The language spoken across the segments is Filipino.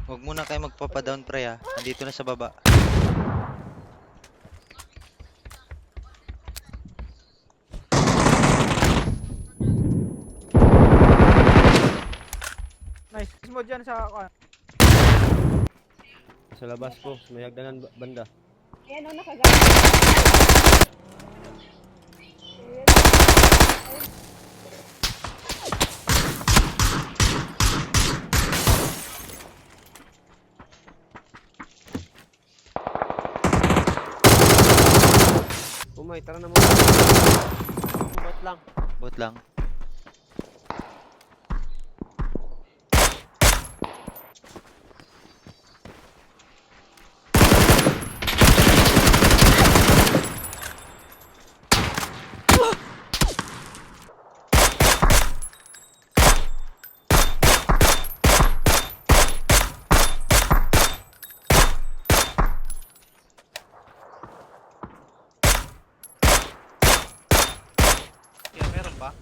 Huwag muna kayo magpapadown pre ha. Andito na sa baba. Nice. Mo dyan sa Sa labas ko, may hagdanan banda. Ayan o, nakagamit. Umay, tara na mo. Bot lang. Bot lang. Kaya meron ba?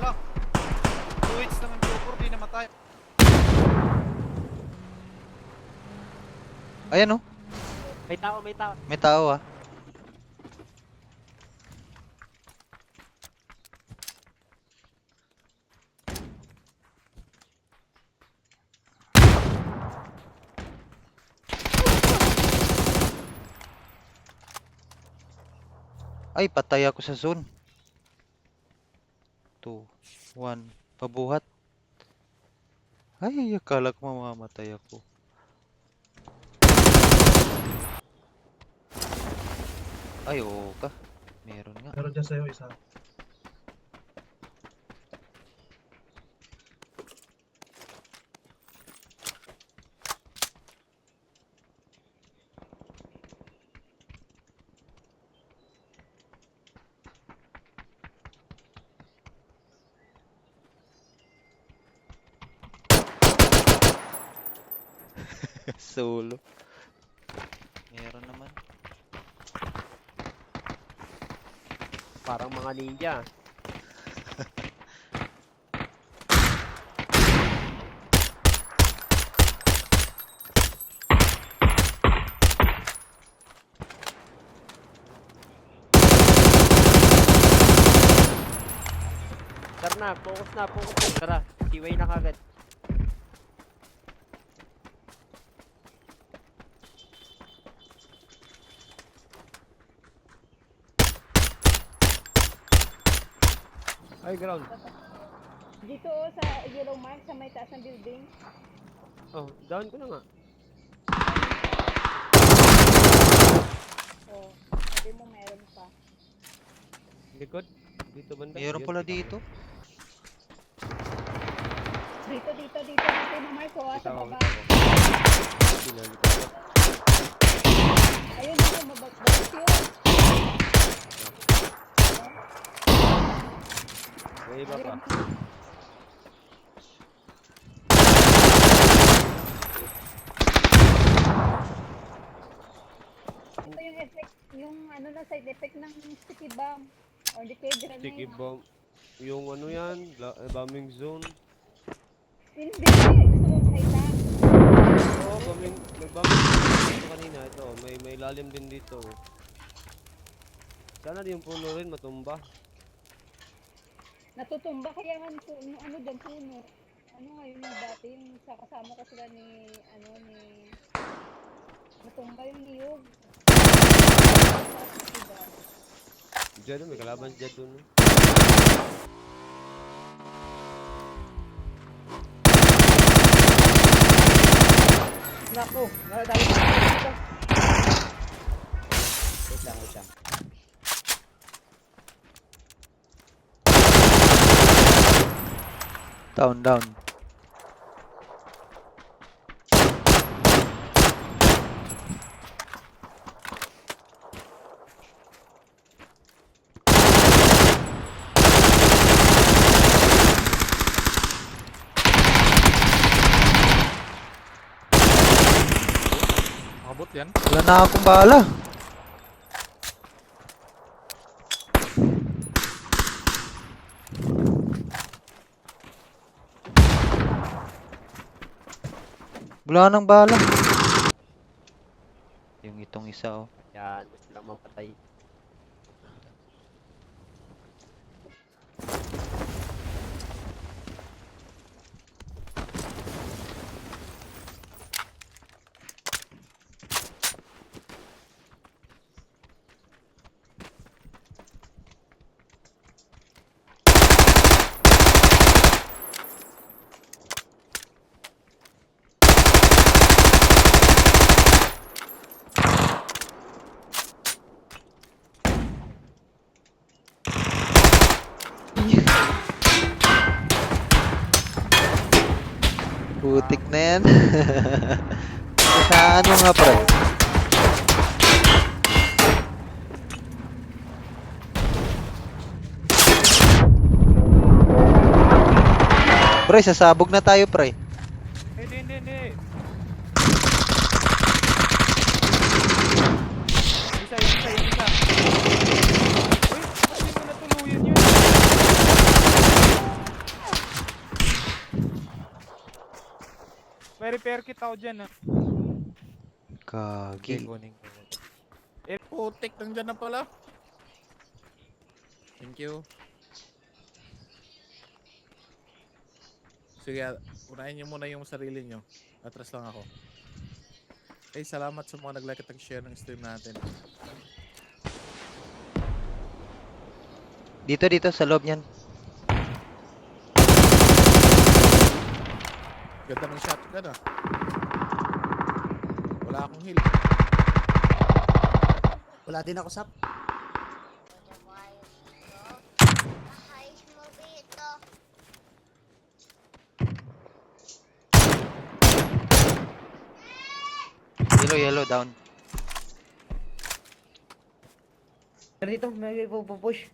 Wala. 2 hits naman Joker, di namatay. Ayan oh. May tao, may tao. May tao ah. Ay, patay ako sa zone. 2, 1, pabuhat. Ay, akala ko mamamatay ako. Ay, oo ka. Meron nga. Meron dyan sa'yo isa. Solo. Meron naman. Parang mga ninja. Tara na, focus na, focus na. Tara, T-way na kagad. Ay, ground. Dito o, sa yellow mark, sa may taas ng building. Oh, down ko na nga. O, sabi mo meron pa. Likod. Dito banda. Meron Yun, pala kita ko. dito. Dito yung mark ko, sa baba. Pinalito ko. Ayun, dito, mabagbags yun. May iba pa. Ito yung effect, yung ano na side effect ng sticky bomb. Or decay grenade. Sticky bomb. Yung ano yan, bombing zone. Hindi, gusto mo makita. Oo, bombing, nag-bombing zone dito kanina. Ito, may lalim din dito. Sana yung puno rin matumba. Natutumba kaya nga yung ano dyan, puno. Ano nga yun yung dati, yung sa kasama ko sila ni, natumba yung niyog. Diba? Diyan, may kalaban dyan dun. Nako, nadali pa dito. Wait lang, wait lang. Down, down. yan. Wala na akong bala. Wala nang bala. Yung itong isa oh. Yan, gusto lang mapatay. Putik na yan. Sa ano nga pre? Pre, sasabog na tayo pre. Hindi. Isa. Uy, hindi mo natuluyan yun. May repair kit ako dyan, ah. Kagi. Kunin ko. Putik, nandyan na pala. Thank you. Sige, unahin nyo muna yung sarili nyo. Atras lang ako. Salamat sa mga nag-like at nag-share ng stream natin. Dito sa loob niyan. Ganda ng shotgun ah. Wala akong heal. Wala din ako sap. Yellow down. Pero dito, may pupush.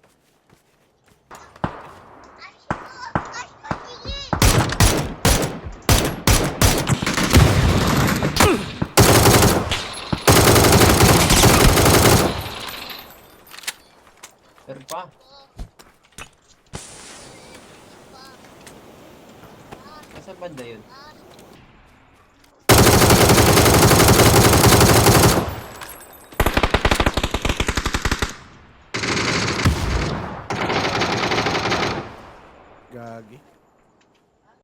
Pero pa. Nasa banda yun?